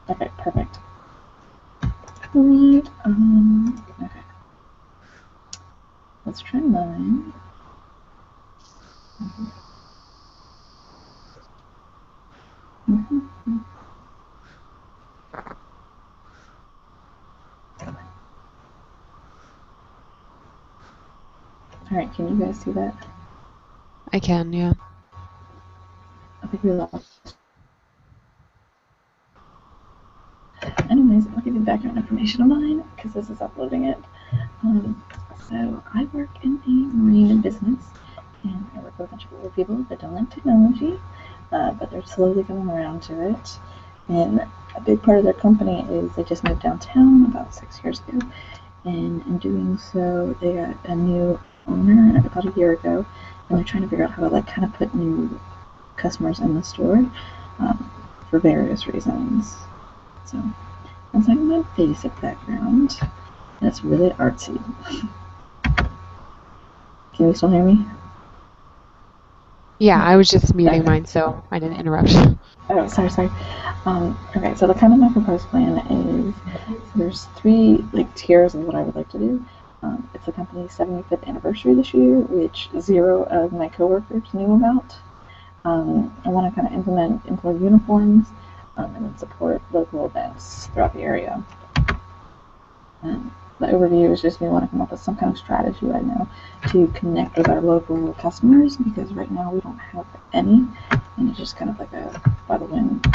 Okay, perfect. Alright, okay. Let's try mine. Alright, can you guys see that? I can, yeah. I think we lost. Anyways, I'll give you the background information of mine because this is uploading it. So I work in a marine business, and I work with a bunch of older people that don't like technology, but they're slowly coming around to it. And a big part of their company is they just moved downtown about 6 years ago, and in doing so, they got a new owner about a year ago, and they're trying to figure out how to like kind of put new customers in the store for various reasons. So that's like my basic background, and it's really artsy. Can you still hear me? Yeah, I was just muting Okay. mine, so I didn't interrupt you. Oh, sorry. Okay, so the kind of my proposed plan is there's three like tiers of what I would like to do. It's the company's 75th anniversary this year, which zero of my coworkers knew about. I want to kind of implement employee uniforms and then support local events throughout the area. And the overview is just we want to come up with some kind of strategy right now to connect with our local customers because right now we don't have any, and it's just kind of like a by the wind.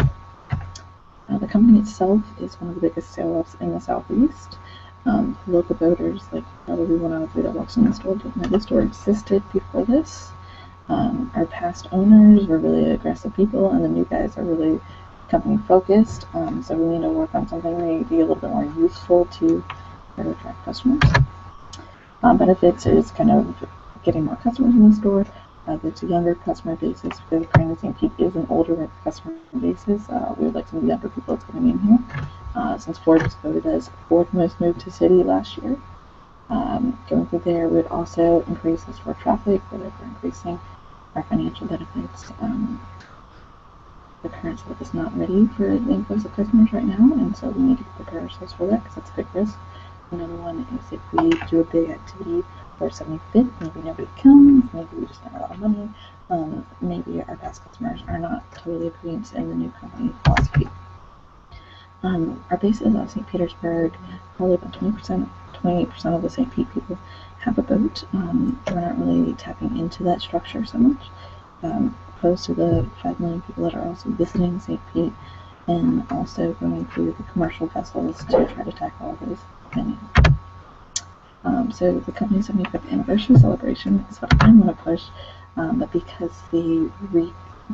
The company itself is one of the biggest sales in the southeast. Local voters, like probably 1 out of 3 that walks in the store, didn't know the store existed before this. Our past owners were really aggressive people, and the new guys are really company focused. So we need to work on something maybe a little bit more useful to better attract customers. Benefits is kind of getting more customers in the store. It's a younger customer basis because Prairie St. Pete is an older customer basis. We would like some younger people that's coming in here. Since Ford was voted as fourth most moved to city last year. Going through there would also increase the store traffic, whether we're increasing our financial benefits. The current setup is not ready for the influx of customers right now, and so we need to prepare ourselves for that because that's a big risk. Another one is if we do a big activity for 75th, maybe nobody comes, maybe we just spend a lot of money, maybe our past customers are not totally agreeing in the new company philosophy. Our base is out St. Petersburg. Probably about 28% of the St. Pete people have a boat. We're not really tapping into that structure so much, opposed to the 5 million people that are also visiting St. Pete and also going through the commercial vessels to try to tackle all those venues. So the company's 75th anniversary celebration is what I'm going to push, but because they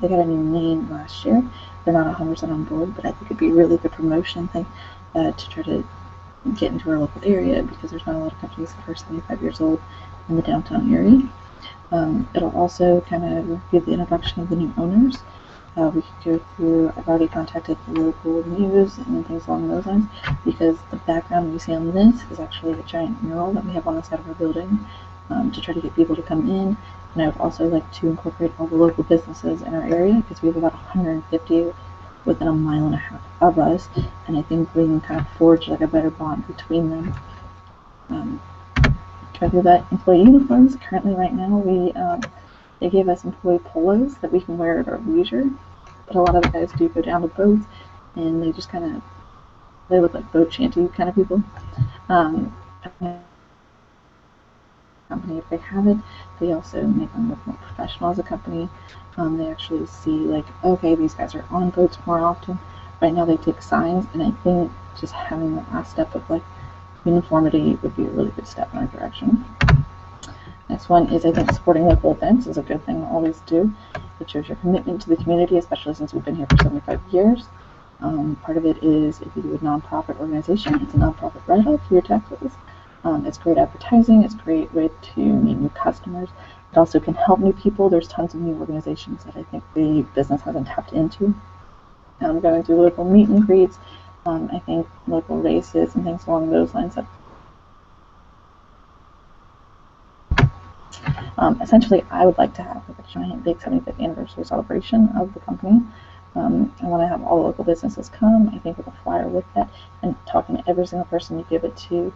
got a new name last year, they're not 100% on board, but I think it'd be a really good promotion thing to try to get into our local area because there's not a lot of companies that are 75 years old in the downtown area. It'll also kind of give the introduction of the new owners. We could go through, I've already contacted the local news and things along those lines because the background you see on this is actually a giant mural that we have on the side of our building to try to get people to come in. And I would also like to incorporate all the local businesses in our area because we have about 150 within a mile and a half of us, and I think we can kind of forge like a better bond between them. Try to do that. Employee uniforms. Currently, right now, they gave us employee polos that we can wear at our leisure, but a lot of the guys do go down to boats, and they just kind of they look like boat shanty kind of people. Um, Company if they have it, they also make them look more professional as a company. They actually see like, okay, these guys are on boats more often. Right now they take signs, and I think just having the last step of like uniformity would be a really good step in our direction. Next one is I think supporting local events is a good thing to always do. It shows your commitment to the community, especially since we've been here for 75 years. Part of it is if you do a nonprofit organization, it's a nonprofit write-off for your taxes. It's great advertising. It's a great way to meet new customers. It also can help new people. There's tons of new organizations that I think the business hasn't tapped into. Going through local meet and greets. I think local races and things along those lines. Essentially, I would like to have like a giant big 75th anniversary celebration of the company. I want to have all the local businesses come, I think, with a flyer with that, and talking to every single person you give it to,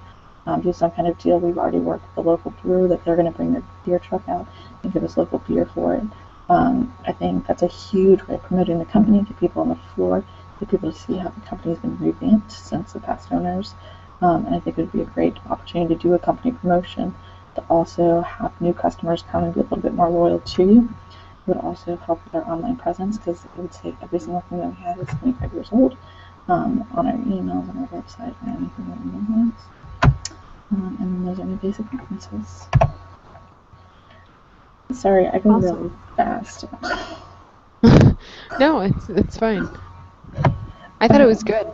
do some kind of deal. We've already worked with the local brewer that they're going to bring their beer truck out and give us local beer for it. I think that's a huge way of promoting the company, get people on the floor, get people to see how the company's been revamped since the past owners. And I think it would be a great opportunity to do a company promotion, to also have new customers come and be a little bit more loyal to you. It would also help with our online presence, because it would say every single thing that we have is 25 years old, on our emails, on our website, or anything that we have. And then those are my basic references. Sorry, I go really fast. No, it's fine. I thought it was good.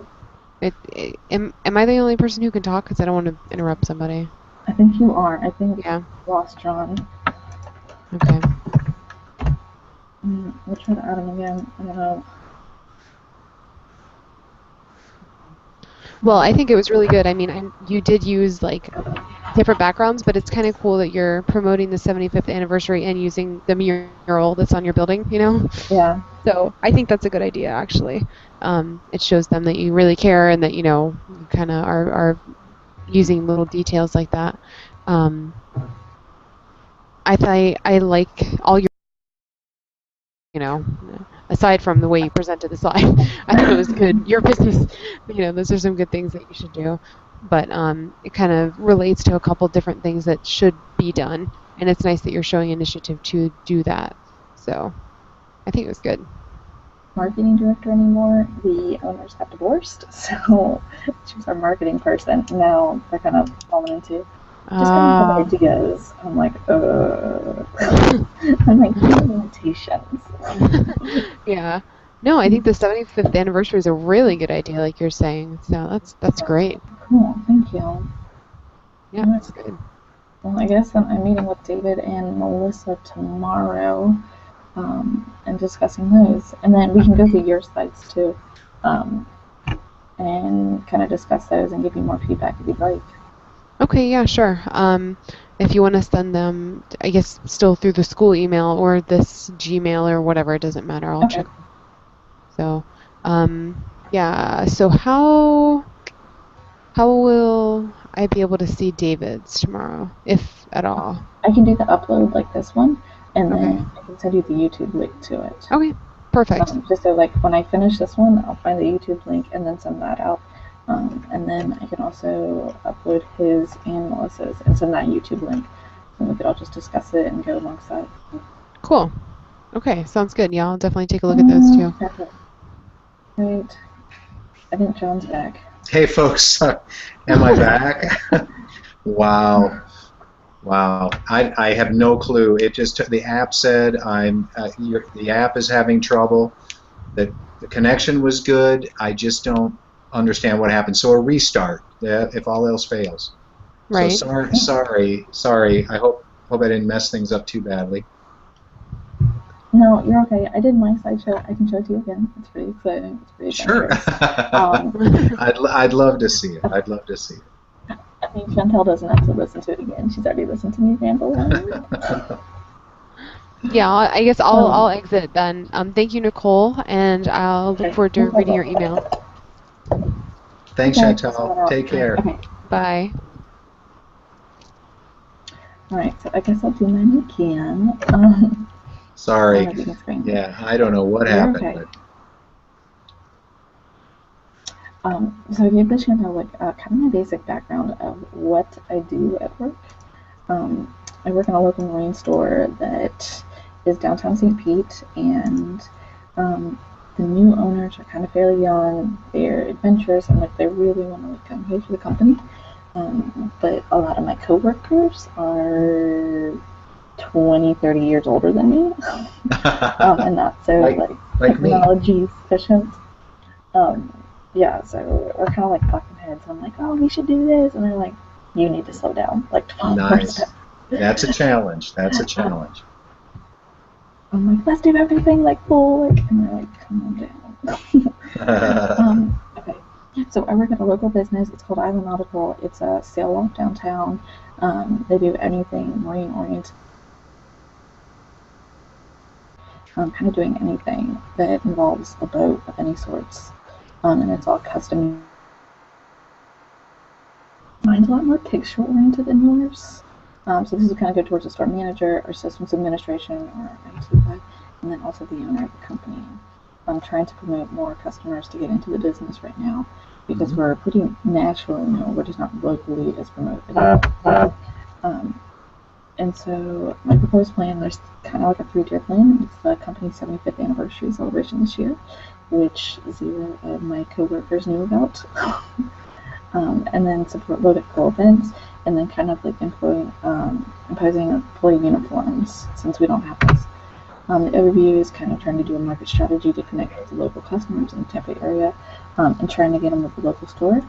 Am I the only person who can talk? Because I don't want to interrupt somebody. I think you are. I think Yeah. lost John. Okay. We'll try to add him again. I don't know. Well, I think it was really good. I mean, you did use like different backgrounds, but it's kind of cool that you're promoting the 75th anniversary and using the mural that's on your building, you know? Yeah. So I think that's a good idea, actually. It shows them that you really care and that, you know, you kind of are using little details like that. I like all your, you know, aside from the way you presented the slide, I thought it was good. Your business, you know, those are some good things that you should do. But it kind of relates to a couple different things that should be done. And it's nice that you're showing initiative to do that. So I think it was good. Marketing director anymore. The owners got divorced, so she was our marketing person. Now they're kind of falling into just kind of ideas. I'm like, I'm like, limitations. Yeah. No, I think the 75th anniversary is a really good idea, like you're saying. So that's great. Cool, thank you. Yeah, that's good. Well, I guess I'm meeting with David and Melissa tomorrow, and discussing those. And then we can go through your slides too, and kind of discuss those and give you more feedback if you'd like. Okay, yeah, sure. If you want to send them, I guess, still through the school email or this Gmail or whatever, it doesn't matter. I'll check. So, yeah. So how will I be able to see David's tomorrow, if at all? I can do the upload like this one, and then I can send you the YouTube link to it. Okay, perfect. Just so like when I finish this one, I'll find the YouTube link and then send that out. And then I can also upload his and Melissa's and send that YouTube link. And we could all just discuss it and go alongside. Cool. Okay, sounds good. Yeah, I'll definitely take a look at those too. Right. I think John's back. Hey folks, am I back? Wow. Wow. I have no clue. It just the app said the app is having trouble. The connection was good. I just don't understand what happened. So a restart, if all else fails. Right. So sorry. I hope I didn't mess things up too badly. No, you're okay. I did my slideshow. I can show it to you again. It's pretty exciting. It's pretty sure. I'd love to see it. I'd love to see it. I think Chantel doesn't have to listen to it again. She's already listened to me ramble on. Yeah, I guess I'll exit then. Thank you, Nicole, and I'll look forward to reading your email. Thanks, Chantel. Take care. Okay. Bye. All right, so I guess I'll do mine again. Sorry. Yeah, I don't know what happened. Okay. So I gave the Chantel like kind of my basic background of what I do at work. I work in a local marine store that is downtown St. Pete, and the new owners are kind of fairly young. They're adventurous and like they really want to like come here for the company. But a lot of my coworkers are 20, 30 years older than me, and not so like technology efficient. Yeah, so we're kind of like bucking heads. I'm like, oh, we should do this, and they're like, you need to slow down, like 12%. Nice. That's a challenge. That's a challenge. I'm like, let's do everything like full, like, and they're like, calm down. Okay. So I work at a local business. It's called Island Nautical. It's a sail loft downtown. They do anything marine oriented. kind of doing anything that involves a boat of any sorts. And it's all custom. Mine's a lot more picture oriented than yours. So this is kind of go towards the store manager or systems administration or IT guy, and then also the owner of the company. I'm trying to promote more customers to get into the business right now because we're pretty national, we're just not locally as promoted. And so my proposed plan, there's kind of like a 3-tier plan. It's the company's 75th anniversary celebration this year, which 0 of my coworkers knew about. And then support local events, and then kind of like imposing employee uniforms since we don't have this. The overview is kind of trying to do a market strategy to connect with the local customers in the Tampa area and trying to get them with the local store.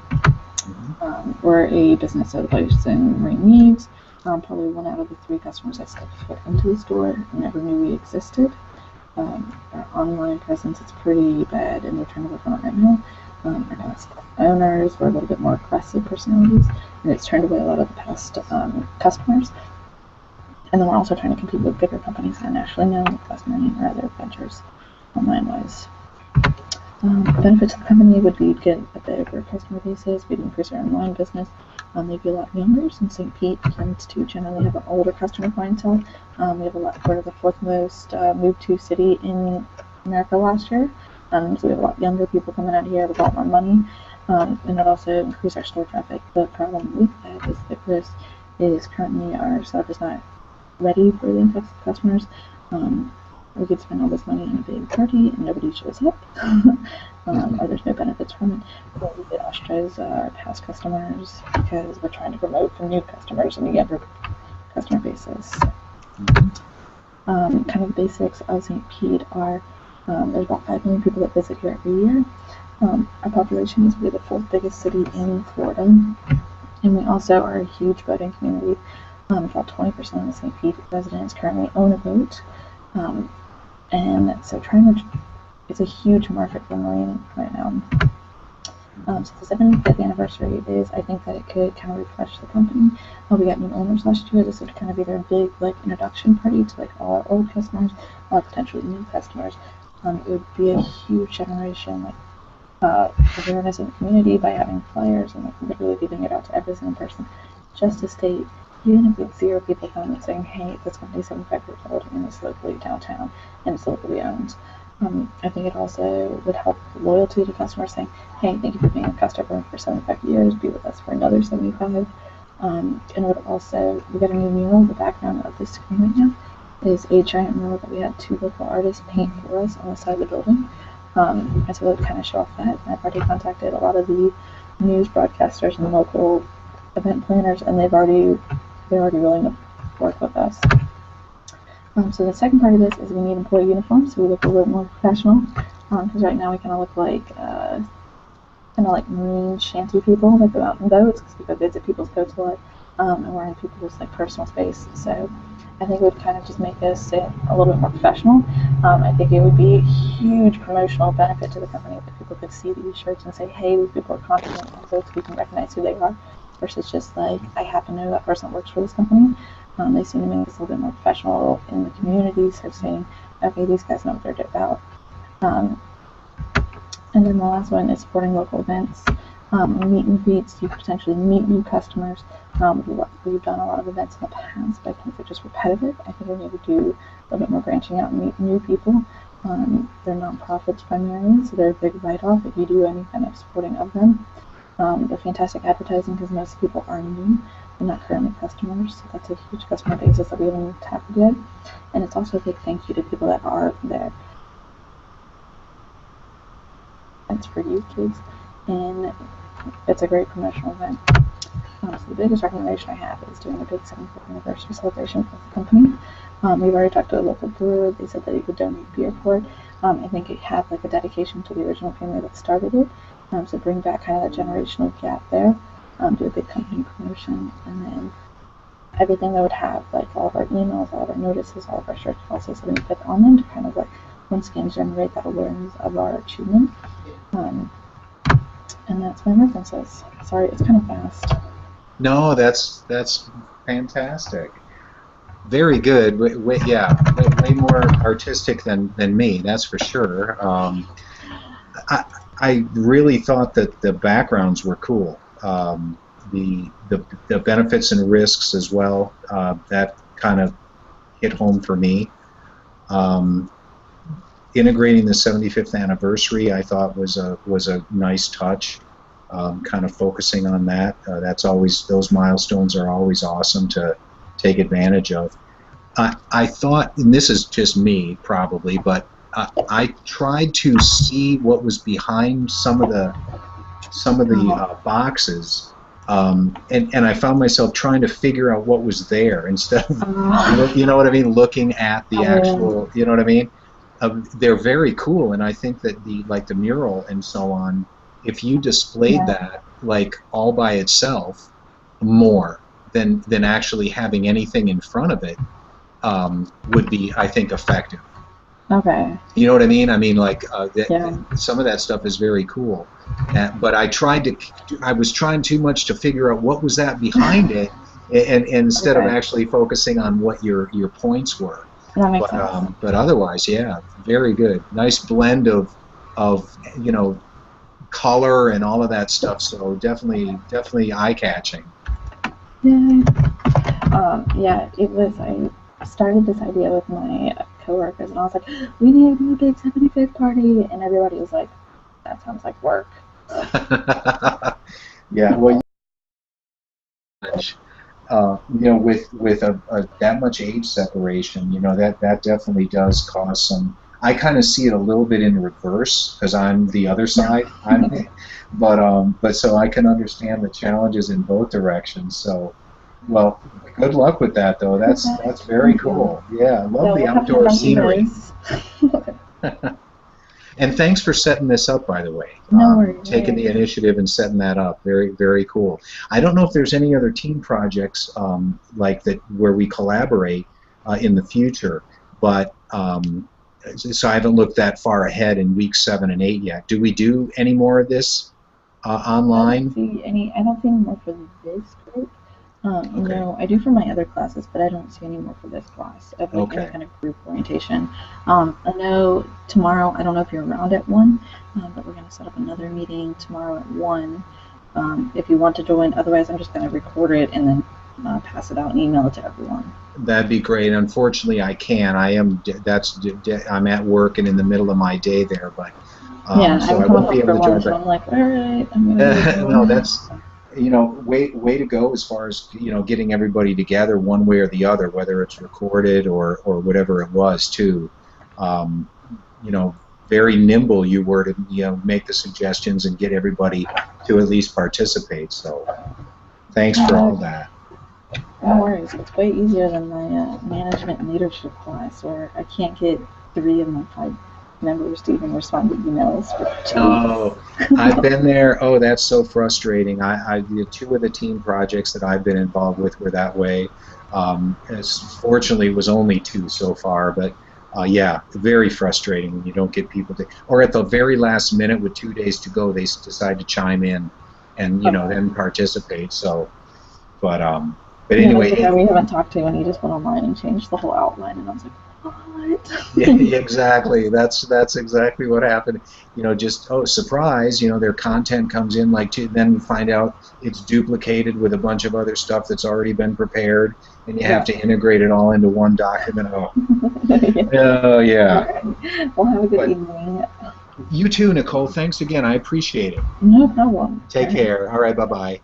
We're a business that plays in marine needs. Probably 1 out of the 3 customers that step foot into the store never knew we existed. Our online presence is pretty bad, and we're trying to work on it right now. Our past owners were a little bit more aggressive personalities, and it's turned away a lot of the past customers. And then we're also trying to compete with bigger companies that are nationally known, like Westmarine or other ventures online-wise. Benefits to the company would be to get a bigger customer bases. We'd increase our online business. They'd be a lot younger since St. Pete tends to generally have an older customer clientele. We're the 4th most moved to city in America last year. So we have a lot younger people coming out here with a lot more money. And it also increase our store traffic. The problem with that is that this is currently our setup is not ready for the influx of customers. We could spend all this money on a big party and nobody shows up, or there's no benefits from it. But we get ostracize our past customers because we're trying to promote for new customers and the younger customer bases. Kind of the basics of St. Pete are there's about 5 million people that visit here every year. Our population is really the 4th biggest city in Florida, and we also are a huge boating community. About 20% of the St. Pete residents currently own a boat. And so it's a huge market for marine right now. So the 75th anniversary is, I think that it could kind of refresh the company. We got new owners last year. This would kind of be their big introduction party to all our old customers or potentially new customers. It would be a huge generation awareness in the community by having flyers and literally giving it out to every single person just to state, even if it's 0 people coming and saying, hey, this company's 75 years old and it's locally downtown and it's locally owned. I think it also would help loyalty to customers saying, hey, thank you for being a customer for 75 years, be with us for another 75. And it would also, we got a new mural. The background of this screen right now is a giant mural that we had 2 local artists paint for us on the side of the building. And so it would kind of show off that. And I've already contacted a lot of the news broadcasters and local event planners, and they're already willing to work with us. So the second part of this is we need employee uniforms, so we look a little more professional. Because right now we kind of look like marine shanty people that go out in boats, because we go visit people's boats a lot, and we're in people's personal space. So I think it would kind of just make us a little bit more professional. I think it would be a huge promotional benefit to the company if people could see these shirts and say, hey, these people are confident in boats, we can recognize who they are, versus just I happen to know that person works for this company. They seem to make us a little bit more professional in the community, so saying, okay, these guys know what they're about. And then the last one is supporting local events. Meet and greets, you potentially meet new customers. We've done a lot of events in the past, but I think they're just repetitive. I think we need to do a little bit more branching out and meet new people. They're nonprofits primarily, so they're a big write-off if you do any kind of supporting of them. They're fantastic advertising because most people are new. They're not currently customers, so that's a huge customer basis that we haven't tackled yet. And it's also a big thank you to people that are there. It's for you kids, and it's a great promotional event. So the biggest recommendation I have is doing a big 75th anniversary celebration for the company. We've already talked to a local brewer. They said that he would donate beer for it. I think it had a dedication to the original family that started it. So bring back kind of that generational gap there. Do a big company promotion, and then everything that would have all of our emails, all of our notices, all of our shirts, also 75th on them to kind of once again generate that awareness of our achievement. And that's my references. Sorry, it's kind of fast. No, that's fantastic. Very good. Yeah, way more artistic than me. That's for sure. I I really thought that the backgrounds were cool. The benefits and risks as well. That kind of hit home for me. Um, Integrating the 75th anniversary, I thought was a nice touch. Kind of focusing on that. That's always, those milestones are always awesome to take advantage of. I thought, and this is just me probably, but I tried to see what was behind some of the boxes, and I found myself trying to figure out what was there instead of, you know what I mean, looking at the actual, you know what I mean. They're very cool, and I think that the mural and so on, if you displayed that like all by itself more than actually having anything in front of it, would be, I think, effective. Okay. You know what I mean? I mean, like some of that stuff is very cool, but I was trying too much to figure out what was that behind it, and instead of actually focusing on what your points were. That makes sense. But otherwise, yeah, very good. Nice blend of you know, color and all of that stuff. So definitely eye-catching. Yay. Yeah, it was. I started this idea with my coworkers, and I was like, "We need to do a big 75th party," and everybody was like, "That sounds like work." Yeah, well, you know, with that much age separation, you know, that definitely does cause some. I kind of see it a little bit in reverse because I'm the other side. But so I can understand the challenges in both directions. So, well, good luck with that, though. That's very cool. Yeah, I love the outdoor scenery. And thanks for setting this up, by the way. No worries. Taking the initiative and setting that up. Very, very cool. I don't know if there's any other team projects like that where we collaborate in the future, but so I haven't looked that far ahead in weeks 7 and 8 yet. Do we do any more of this online? I don't see any more for this group. You know, I do for my other classes, but I don't see any more for this class of like any kind of group orientation. I know tomorrow, I don't know if you're around at 1, but we're going to set up another meeting tomorrow at 1 if you want to join. Otherwise, I'm just going to record it and then pass it out and email it to everyone. That'd be great. Unfortunately, I can't. I'm at work and in the middle of my day there, but so I won't be able to join. So I'm like, all right, I'm going to no, that's, you know, way to go as far as, you know, getting everybody together one way or the other, whether it's recorded or whatever it was too. You know, very nimble you were to, you know, make the suggestions and get everybody to at least participate. So thanks for all that. No worries. It's way easier than my management and leadership class where I can't get 3 of my 5 members to even respond to emails for 2 Oh, I've been there. Oh, that's so frustrating. The 2 of the team projects that I've been involved with were that way. Fortunately, it was only 2 so far, but yeah, very frustrating when you don't get people to, or at the very last minute with 2 days to go, they decide to chime in and, you know, then participate. So, but anyway. The guy we haven't talked to, and he just went online and changed the whole outline, and I was like, what? Yeah, exactly. That's exactly what happened. You know, just, oh, surprise, you know, their content comes in like then you find out it's duplicated with a bunch of other stuff that's already been prepared, and you have to integrate it all into one document. Oh, oh yeah. Right. Well, have a good evening. You too, Nicole. Thanks again. I appreciate it. No problem. Take care. All right, bye-bye.